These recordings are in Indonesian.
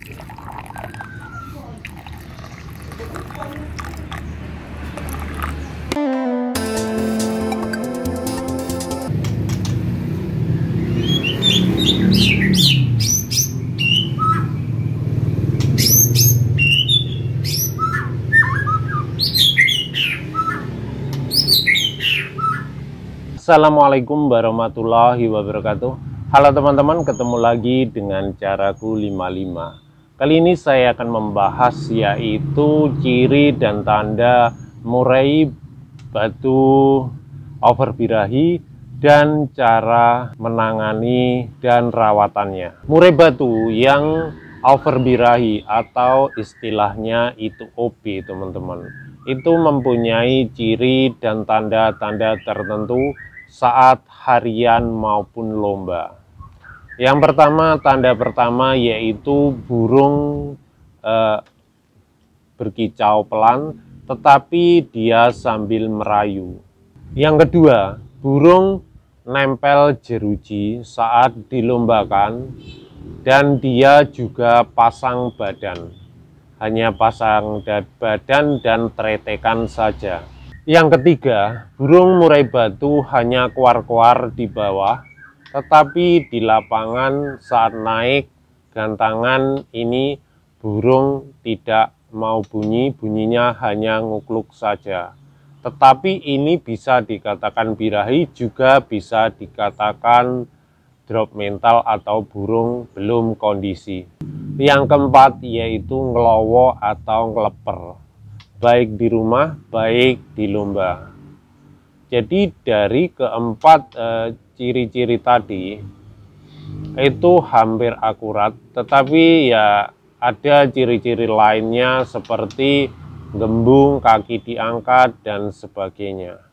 Assalamualaikum warahmatullahi wabarakatuh. Halo teman-teman, ketemu lagi dengan Caraku 55. Kali ini saya akan membahas yaitu ciri dan tanda murai batu overbirahi dan cara menangani dan rawatannya. Murai batu yang overbirahi atau istilahnya itu OB teman-teman, itu mempunyai ciri dan tanda-tanda tertentu saat harian maupun lomba. Yang pertama, tanda pertama yaitu burung berkicau pelan tetapi dia sambil merayu. Yang kedua, burung nempel jeruji saat dilombakan dan dia juga pasang badan. Hanya pasang badan dan tretekan saja. Yang ketiga, burung murai batu hanya kuar-kuar di bawah, tetapi di lapangan saat naik gantangan ini burung tidak mau bunyi, bunyinya hanya ngukluk saja. Tetapi ini bisa dikatakan birahi, juga bisa dikatakan drop mental atau burung belum kondisi. Yang keempat yaitu ngelowo atau ngeleper, baik di rumah, baik di lomba. Jadi dari keempat ciri-ciri tadi itu hampir akurat, tetapi ya ada ciri-ciri lainnya seperti gembung, kaki diangkat, dan sebagainya.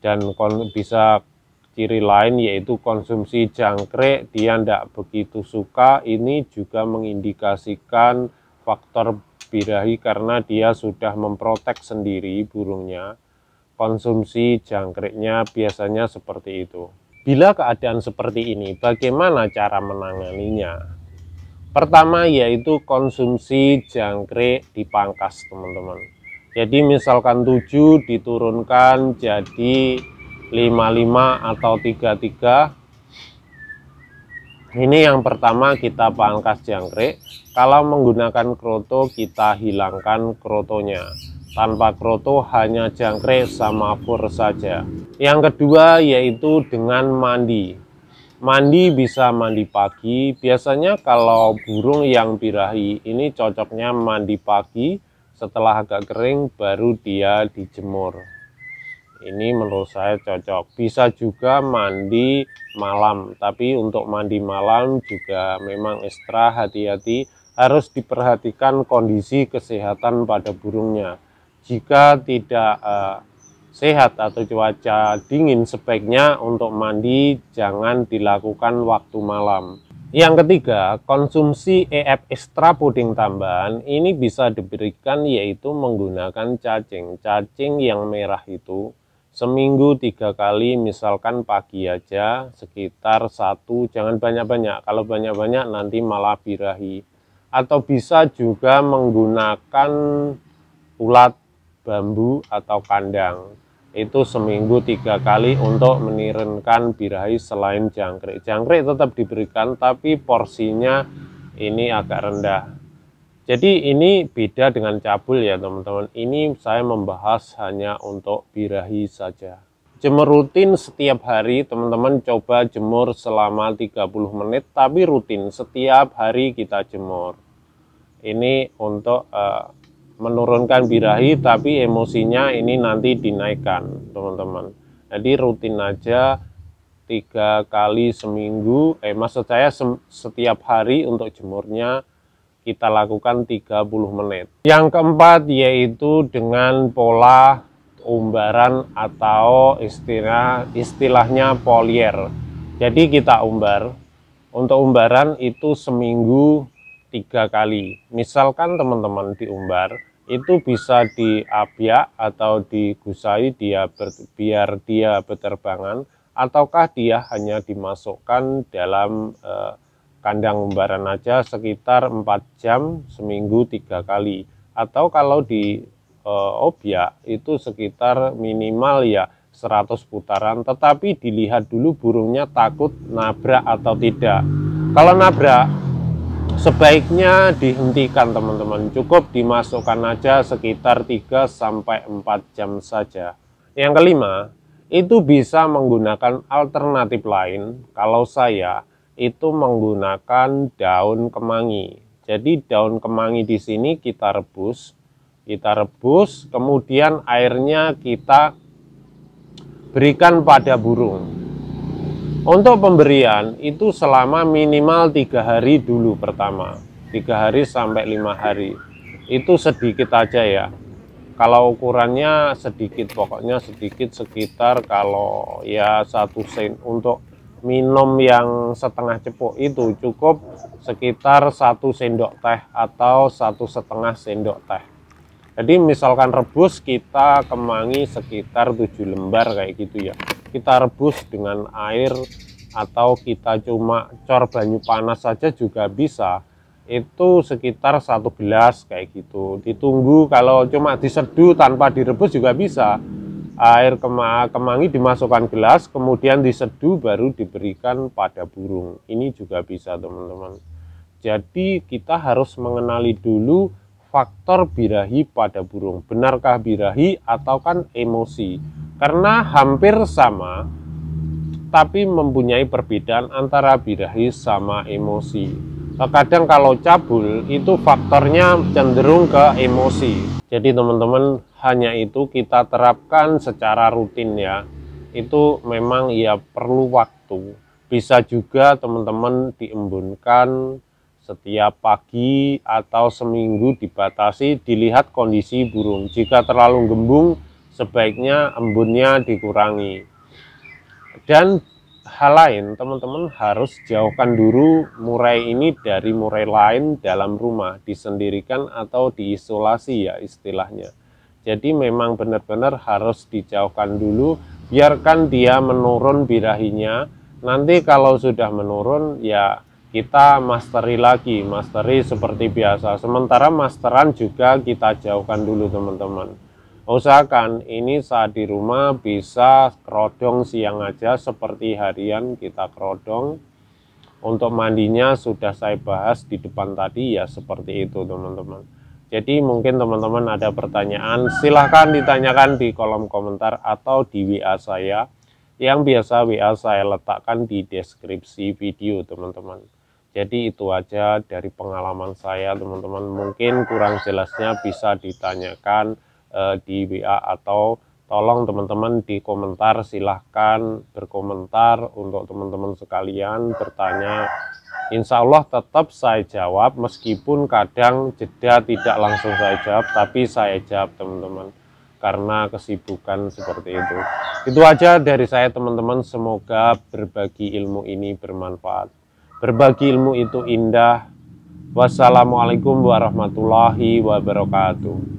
Dan bisa ciri lain yaitu konsumsi jangkrik, dia tidak begitu suka. Ini juga mengindikasikan faktor birahi karena dia sudah memprotek sendiri burungnya. Konsumsi jangkriknya biasanya seperti itu. Bila keadaan seperti ini, bagaimana cara menanganinya? Pertama yaitu konsumsi jangkrik dipangkas teman-teman. Jadi misalkan 7 diturunkan jadi 55 atau 33. Ini yang pertama, kita pangkas jangkrik. Kalau menggunakan kroto kita hilangkan krotonya. Tanpa kroto hanya jangkrik sama fur saja. Yang kedua yaitu dengan mandi. Mandi bisa mandi pagi. Biasanya kalau burung yang birahi ini cocoknya mandi pagi, setelah agak kering baru dia dijemur. Ini menurut saya cocok. Bisa juga mandi malam, tapi untuk mandi malam juga memang ekstra hati-hati, harus diperhatikan kondisi kesehatan pada burungnya. Jika tidak sehat atau cuaca dingin, sebaiknya untuk mandi jangan dilakukan waktu malam. Yang ketiga, konsumsi EF ekstra puding tambahan ini bisa diberikan yaitu menggunakan cacing. Cacing yang merah itu seminggu 3 kali, misalkan pagi aja sekitar 1, jangan banyak-banyak. Kalau banyak-banyak nanti malah birahi. Atau bisa juga menggunakan ulat bambu atau kandang. Itu seminggu 3 kali untuk menurunkan birahi selain jangkrik. Jangkrik tetap diberikan tapi porsinya ini agak rendah. Jadi ini beda dengan cabul ya teman-teman. Ini saya membahas hanya untuk birahi saja. Jemur rutin setiap hari, teman-teman coba jemur selama 30 menit, tapi rutin setiap hari kita jemur. Ini untuk menurunkan birahi, tapi emosinya ini nanti dinaikkan teman-teman. Jadi rutin aja 3 kali seminggu, maksud saya setiap hari untuk jemurnya kita lakukan 30 menit. Yang keempat yaitu dengan pola umbaran atau istilahnya polier. Jadi kita umbar. Untuk umbaran itu seminggu 3 kali. Misalkan teman-teman diumbar, itu bisa diabyak atau digusai biar dia berterbangan, ataukah dia hanya dimasukkan dalam kandang umbaran aja sekitar 4 jam seminggu 3 kali, atau kalau di obyek itu sekitar minimal ya 100 putaran, tetapi dilihat dulu burungnya takut nabrak atau tidak. Kalau nabrak sebaiknya dihentikan teman-teman, cukup dimasukkan aja sekitar 3-4 jam saja. Yang kelima, itu bisa menggunakan alternatif lain. Kalau saya itu menggunakan daun kemangi. Jadi daun kemangi di sini kita rebus, kemudian airnya kita berikan pada burung. Untuk pemberian itu selama minimal 3 hari dulu pertama, 3 hari sampai 5 hari. Itu sedikit aja ya. Kalau ukurannya sedikit, pokoknya sedikit, sekitar kalau ya 1 sen. Untuk minum yang setengah cepuk itu cukup sekitar 1 sendok teh atau 1,5 sendok teh. Jadi misalkan rebus, kita kemangi sekitar 7 lembar kayak gitu ya. Kita rebus dengan air atau kita cuma cor banyu panas saja juga bisa. Itu sekitar 1 gelas kayak gitu. Ditunggu, kalau cuma diseduh tanpa direbus juga bisa. Air kemangi dimasukkan gelas, kemudian diseduh baru diberikan pada burung. Ini juga bisa teman-teman. Jadi kita harus mengenali dulu faktor birahi pada burung. Benarkah birahi atau kan emosi? Karena hampir sama, tapi mempunyai perbedaan antara birahi sama emosi. Terkadang kalau cabul itu faktornya cenderung ke emosi. Jadi teman-teman, hanya itu kita terapkan secara rutin ya. Itu memang ya perlu waktu. Bisa juga teman-teman diembunkan setiap pagi atau seminggu dibatasi, dilihat kondisi burung. Jika terlalu gembung, sebaiknya embunnya dikurangi. Dan hal lain, teman-teman harus jauhkan dulu murai ini dari murai lain dalam rumah, disendirikan atau diisolasi ya istilahnya. Jadi memang benar-benar harus dijauhkan dulu, biarkan dia menurun birahinya. Nanti kalau sudah menurun ya kita masteri lagi, masteri seperti biasa. Sementara masteran juga kita jauhkan dulu teman-teman. Usahakan ini saat di rumah bisa kerodong siang aja, seperti harian kita kerodong. Untuk mandinya sudah saya bahas di depan tadi ya, seperti itu teman-teman. Jadi mungkin teman-teman ada pertanyaan, silahkan ditanyakan di kolom komentar atau di WA saya. Yang biasa WA saya letakkan di deskripsi video teman-teman. Jadi itu aja dari pengalaman saya teman-teman. Mungkin kurang jelasnya bisa ditanyakan di WA atau tolong teman-teman di komentar, silahkan berkomentar untuk teman-teman sekalian bertanya. Insya Allah tetap saya jawab, meskipun kadang jeda tidak langsung saya jawab, tapi saya jawab teman-teman karena kesibukan seperti itu. Itu aja dari saya teman-teman, semoga berbagi ilmu ini bermanfaat. Berbagi ilmu itu indah. Wassalamualaikum warahmatullahi wabarakatuh.